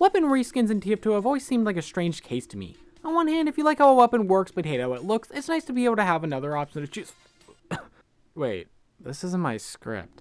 Weapon reskins in TF2 have always seemed like a strange case to me. On one hand, if you like how a weapon works but hate how it looks, it's nice to be able to have another option to choose. Wait, this isn't my script.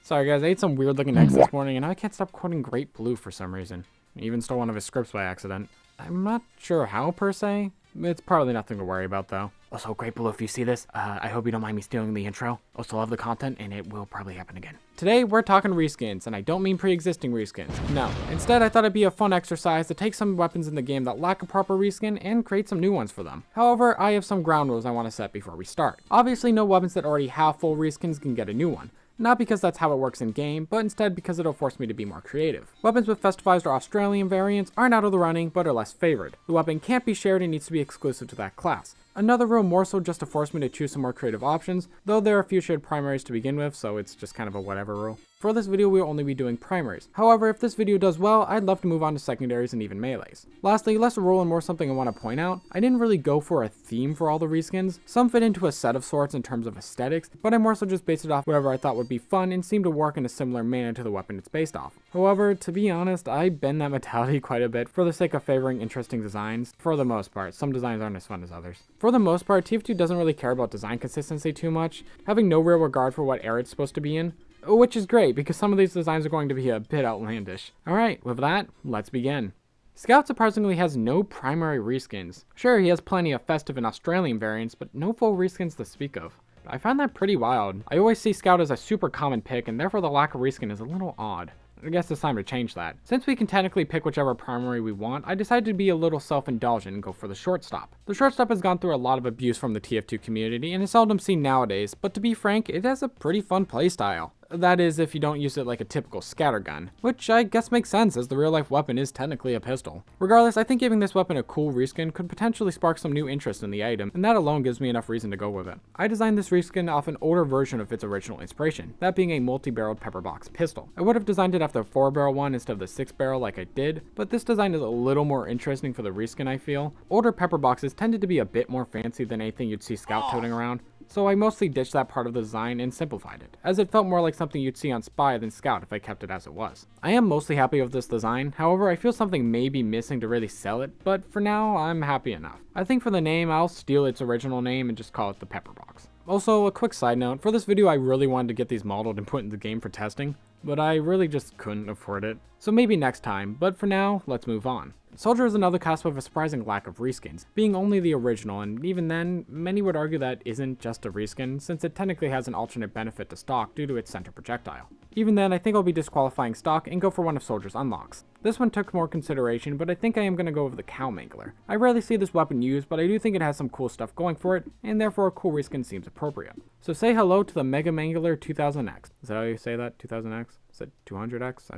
Sorry guys, I ate some weird looking eggs this morning and I can't stop quoting Great Blue for some reason. I even stole one of his scripts by accident. I'm not sure how per se. It's probably nothing to worry about though. Also, Great Blue, if you see this, I hope you don't mind me stealing the intro. Also love the content and it will probably happen again. Today, we're talking reskins, and I don't mean pre-existing reskins. No. Instead, I thought it'd be a fun exercise to take some weapons in the game that lack a proper reskin and create some new ones for them. However, I have some ground rules I want to set before we start. Obviously, no weapons that already have full reskins can get a new one. Not because that's how it works in game, but instead because it'll force me to be more creative. Weapons with festivized or Australian variants aren't out of the running, but are less favored. The weapon can't be shared and needs to be exclusive to that class. Another rule more so just to force me to choose some more creative options, though there are a few shared primaries to begin with, so it's just kind of a whatever rule. For this video, we'll only be doing primaries. However, if this video does well, I'd love to move on to secondaries and even melees. Lastly, less a rule and more something I want to point out. I didn't really go for a theme for all the reskins. Some fit into a set of sorts in terms of aesthetics, but I more so just based it off whatever I thought would be fun and seemed to work in a similar manner to the weapon it's based off. However, to be honest, I bend that mentality quite a bit for the sake of favoring interesting designs. For the most part, some designs aren't as fun as others. For the most part, TF2 doesn't really care about design consistency too much, having no real regard for what era it's supposed to be in. Which is great, because some of these designs are going to be a bit outlandish. Alright, with that, let's begin. Scout surprisingly has no primary reskins. Sure, he has plenty of festive and Australian variants, but no full reskins to speak of. I find that pretty wild. I always see Scout as a super common pick, and therefore the lack of reskin is a little odd. I guess it's time to change that. Since we can technically pick whichever primary we want, I decided to be a little self-indulgent and go for the shortstop. The shortstop has gone through a lot of abuse from the TF2 community and is seldom seen nowadays, but to be frank, it has a pretty fun playstyle. That is, if you don't use it like a typical scattergun, which I guess makes sense as the real life weapon is technically a pistol. Regardless, I think giving this weapon a cool reskin could potentially spark some new interest in the item, and that alone gives me enough reason to go with it. I designed this reskin off an older version of its original inspiration, that being a multi-barreled pepper box pistol. I would have designed it after the 4-barrel one instead of the 6-barrel like I did, but this design is a little more interesting for the reskin I feel. Older pepper boxes tended to be a bit more fancy than anything you'd see Scout toting around, so I mostly ditched that part of the design and simplified it, as it felt more like something you'd see on Spy than Scout if I kept it as it was. I am mostly happy with this design, however I feel something may be missing to really sell it, but for now I'm happy enough. I think for the name I'll steal its original name and just call it the Pepper Box. Also, a quick side note, for this video I really wanted to get these modeled and put in the game for testing, but I really just couldn't afford it. So maybe next time, but for now, let's move on. Soldier is another class with a surprising lack of reskins, being only the original, and even then, many would argue that isn't just a reskin, since it technically has an alternate benefit to stock due to its center projectile. Even then, I think I'll be disqualifying stock and go for one of Soldier's unlocks. This one took more consideration, but I think I am going to go with the cow mangler. I rarely see this weapon used, but I do think it has some cool stuff going for it, and therefore a cool reskin seems appropriate. So say hello to the Mega Mangler 2000X. Is that how you say that? 2000X? Is it 200X?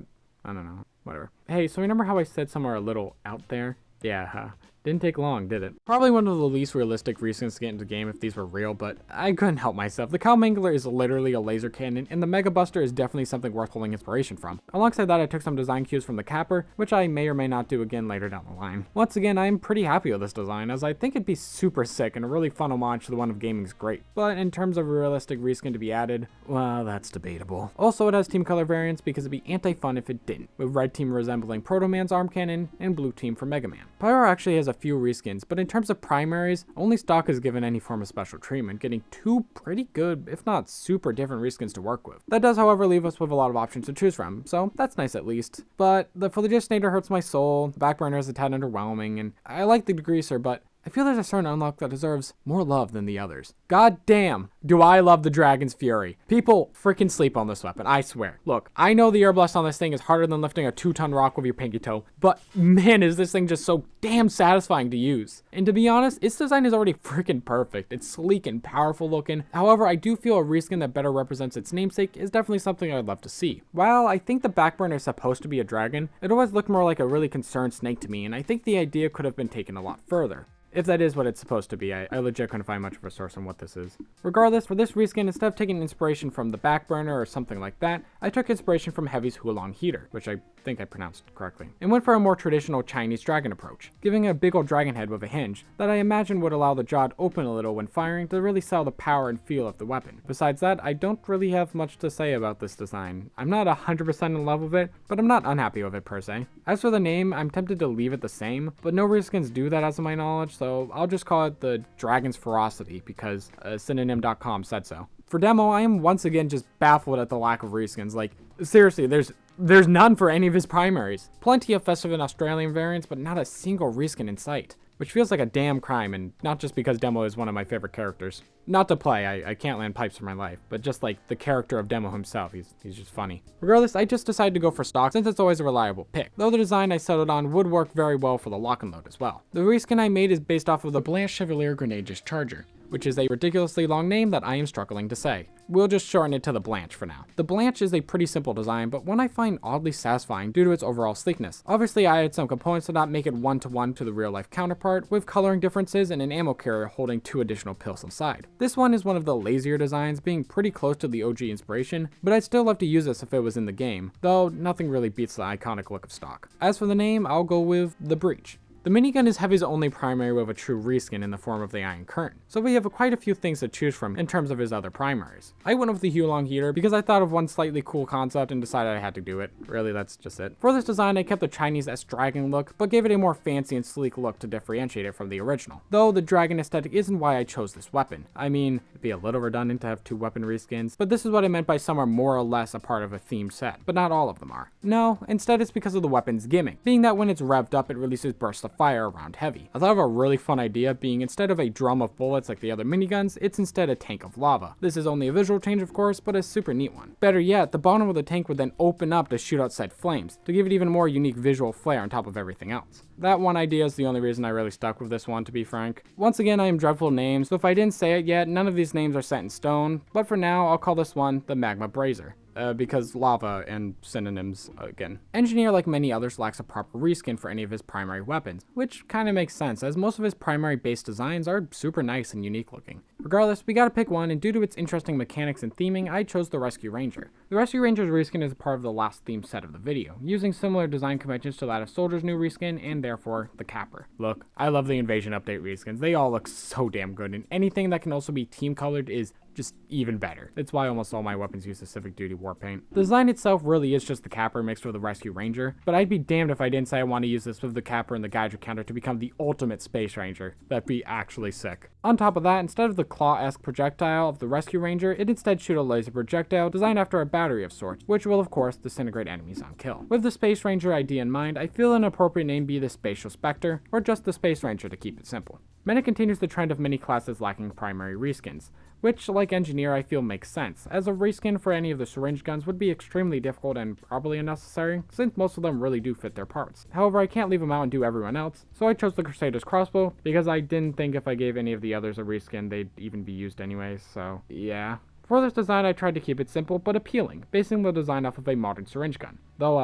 I don't know. Whatever. Hey, so remember how I said somewhere a little out there? Yeah, didn't take long, did it? Probably one of the least realistic reskins to get into the game if these were real, but I couldn't help myself. The Cow Mangler is literally a laser cannon, and the Mega Buster is definitely something worth pulling inspiration from. Alongside that, I took some design cues from the Capper, which I may or may not do again later down the line. Once again, I'm pretty happy with this design, as I think it'd be super sick and a really fun homage to the one of gaming's great. But in terms of a realistic reskin to be added, well, that's debatable. Also, it has team color variants because it'd be anti-fun if it didn't, with red team resembling Proto Man's arm cannon and blue team for Mega Man. Pyro actually has a few reskins, but in terms of primaries, only stock is given any form of special treatment, getting two pretty good, if not super different reskins to work with. That does, however, leave us with a lot of options to choose from, so that's nice at least. But the Phlogisnator hurts my soul, the Backburner is a tad underwhelming, and I like the Degreaser, but I feel there's a certain unlock that deserves more love than the others. God damn, do I love the Dragon's Fury. People freaking sleep on this weapon, I swear. Look, I know the air blast on this thing is harder than lifting a 2-ton rock with your pinky toe, but man, is this thing just so damn satisfying to use. And to be honest, its design is already freaking perfect. It's sleek and powerful looking. However, I do feel a reskin that better represents its namesake is definitely something I'd love to see. While I think the Backburner is supposed to be a dragon, it always looked more like a really concerned snake to me, and I think the idea could have been taken a lot further. If that is what it's supposed to be, I legit couldn't find much of a source on what this is. Regardless, for this reskin, instead of taking inspiration from the Backburner or something like that, I took inspiration from Heavy's Hulong Heater, which I think I pronounced correctly, and went for a more traditional Chinese dragon approach, giving it a big old dragon head with a hinge that I imagine would allow the jaw to open a little when firing to really sell the power and feel of the weapon. Besides that, I don't really have much to say about this design. I'm not 100% in love with it, but I'm not unhappy with it per se. As for the name, I'm tempted to leave it the same, but no reskins do that as of my knowledge, so I'll just call it the Dragon's Ferocity because synonym.com said so. For demo, I am once again just baffled at the lack of reskins. Like, seriously, there's none for any of his primaries. Plenty of festive and Australian variants, but not a single reskin in sight. Which feels like a damn crime, and not just because Demo is one of my favorite characters. Not to play, I can't land pipes for my life, but just like the character of Demo himself, he's just funny. Regardless, I just decided to go for stock since it's always a reliable pick, though the design I settled on would work very well for the lock and load as well. The reskin I made is based off of the Blanche Chevalier Grenade Discharger, which is a ridiculously long name that I am struggling to say. We'll just shorten it to the Blanche for now. The Blanche is a pretty simple design, but one I find oddly satisfying due to its overall sleekness. Obviously, I added some components to not make it one-to-one to the real-life counterpart, with coloring differences and an ammo carrier holding 2 additional pills inside. This one is one of the lazier designs, being pretty close to the OG inspiration, but I'd still love to use this if it was in the game, though nothing really beats the iconic look of stock. As for the name, I'll go with the Breach. The minigun is Heavy's only primary with a true reskin in the form of the Iron Curtain, so we have quite a few things to choose from in terms of his other primaries. I went with the Hulong Heater because I thought of one slightly cool concept and decided I had to do it. Really, that's just it. For this design, I kept the Chinese S-Dragon look, but gave it a more fancy and sleek look to differentiate it from the original. Though the dragon aesthetic isn't why I chose this weapon. I mean, it'd be a little redundant to have 2 weapon reskins, but this is what I meant by some are more or less a part of a themed set, but not all of them are. No, instead it's because of the weapon's gimmick, being that when it's revved up, it releases bursts of fire around Heavy. I thought of a really fun idea being instead of a drum of bullets like the other miniguns, it's instead a tank of lava. This is only a visual change of course, but a super neat one. Better yet, the bottom of the tank would then open up to shoot out said flames, to give it even more unique visual flair on top of everything else. That one idea is the only reason I really stuck with this one, to be frank. Once again, I am dreadful with names, so if I didn't say it yet, none of these names are set in stone, but for now, I'll call this one the Magma Brazer. Because lava and synonyms again. Engineer, like many others, lacks a proper reskin for any of his primary weapons, which kind of makes sense as most of his primary base designs are super nice and unique looking. Regardless, we gotta pick one, and due to its interesting mechanics and theming, I chose the Rescue Ranger. The Rescue Ranger's reskin is a part of the last theme set of the video, using similar design conventions to that of Soldier's new reskin and therefore the Capper. Look, I love the Invasion Update reskins, they all look so damn good, and anything that can also be team colored is just even better. That's why almost all my weapons use the Civic Duty war paint. The design itself really is just the Capper mixed with the Rescue Ranger, but I'd be damned if I didn't say I want to use this with the Capper and the Geyser counter to become the ultimate Space Ranger. That'd be actually sick. On top of that, instead of the claw-esque projectile of the Rescue Ranger, it instead shoot a laser projectile designed after a battery of sorts, which will of course disintegrate enemies on kill. With the Space Ranger idea in mind, I feel an appropriate name be the Spatial Specter, or just the Space Ranger to keep it simple. Meta continues the trend of many classes lacking primary reskins, which, like Engineer, I feel makes sense, as a reskin for any of the syringe guns would be extremely difficult and probably unnecessary, since most of them really do fit their parts. However, I can't leave them out and do everyone else, so I chose the Crusader's crossbow, because I didn't think if I gave any of the others a reskin they'd even be used anyways, so yeah. For this design I tried to keep it simple but appealing, basing the design off of a modern syringe gun. Though,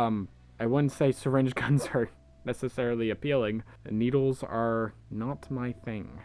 I wouldn't say syringe guns are necessarily appealing. Needles are not my thing.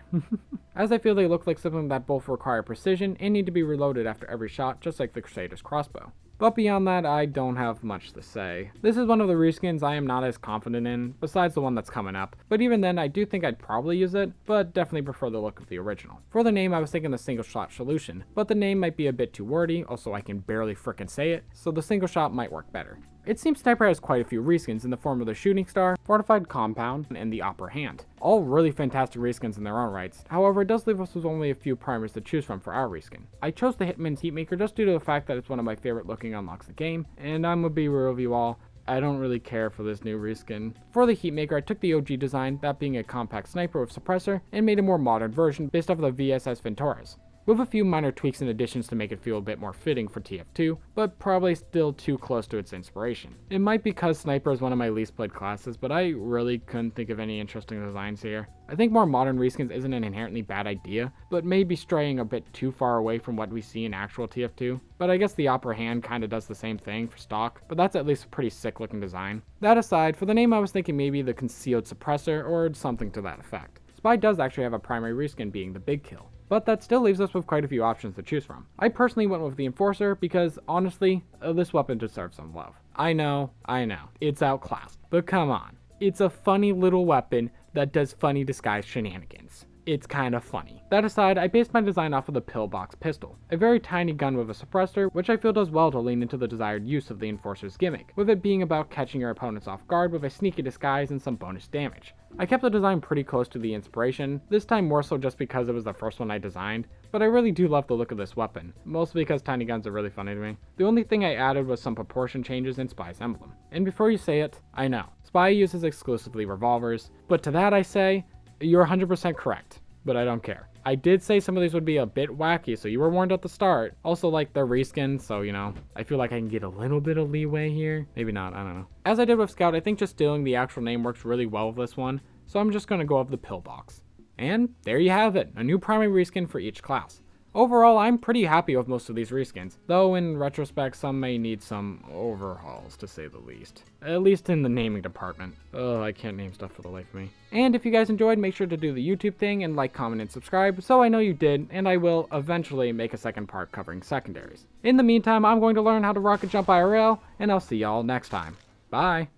As I feel they look like something that both require precision and need to be reloaded after every shot, just like the Crusader's crossbow. But beyond that, I don't have much to say. This is one of the reskins I am not as confident in, besides the one that's coming up, but even then I do think I'd probably use it, but definitely prefer the look of the original. For the name I was thinking the single shot solution, but the name might be a bit too wordy, also I can barely frickin' say it, so the single shot might work better. It seems Sniper has quite a few reskins in the form of the Shooting Star, Fortified Compound, and the Upper Hand. All really fantastic reskins in their own rights, however it does leave us with only a few primers to choose from for our reskin. I chose the Hitman's Heatmaker just due to the fact that it's one of my favorite looking unlocks of the game, and I'm gonna be real with you all, I don't really care for this new reskin. For the Heatmaker, I took the OG design, that being a compact sniper with suppressor, and made a more modern version based off of the VSS Venturas, with a few minor tweaks and additions to make it feel a bit more fitting for TF2, but probably still too close to its inspiration. It might be because Sniper is one of my least played classes, but I really couldn't think of any interesting designs here. I think more modern reskins isn't an inherently bad idea, but may be straying a bit too far away from what we see in actual TF2. But I guess the Upper Hand kinda does the same thing for stock, but that's at least a pretty sick looking design. That aside, for the name I was thinking maybe the Concealed Suppressor or something to that effect. Spy does actually have a primary reskin being the big kill, but that still leaves us with quite a few options to choose from. I personally went with the Enforcer because, honestly, this weapon deserves some love. I know, it's outclassed, but come on. It's a funny little weapon that does funny disguise shenanigans. It's kind of funny. That aside, I based my design off of the pillbox pistol, a very tiny gun with a suppressor, which I feel does well to lean into the desired use of the Enforcer's gimmick, with it being about catching your opponents off guard with a sneaky disguise and some bonus damage. I kept the design pretty close to the inspiration, this time more so just because it was the first one I designed, but I really do love the look of this weapon, mostly because tiny guns are really funny to me. The only thing I added was some proportion changes in Spy's emblem. And before you say it, I know, Spy uses exclusively revolvers, but to that I say, you're 100% correct, but I don't care. I did say some of these would be a bit wacky, so you were warned at the start. Also, like, they're reskins, so, you know, I feel like I can get a little bit of leeway here. Maybe not, I don't know. As I did with Scout, I think just stealing the actual name works really well with this one, so I'm just gonna go with the pillbox. And there you have it, a new primary reskin for each class. Overall, I'm pretty happy with most of these reskins, though in retrospect, some may need some overhauls, to say the least. At least in the naming department. Ugh, I can't name stuff for the life of me. And if you guys enjoyed, make sure to do the YouTube thing and like, comment, and subscribe, so I know you did, and I will eventually make a second part covering secondaries. In the meantime, I'm going to learn how to rocket jump IRL, and I'll see y'all next time. Bye!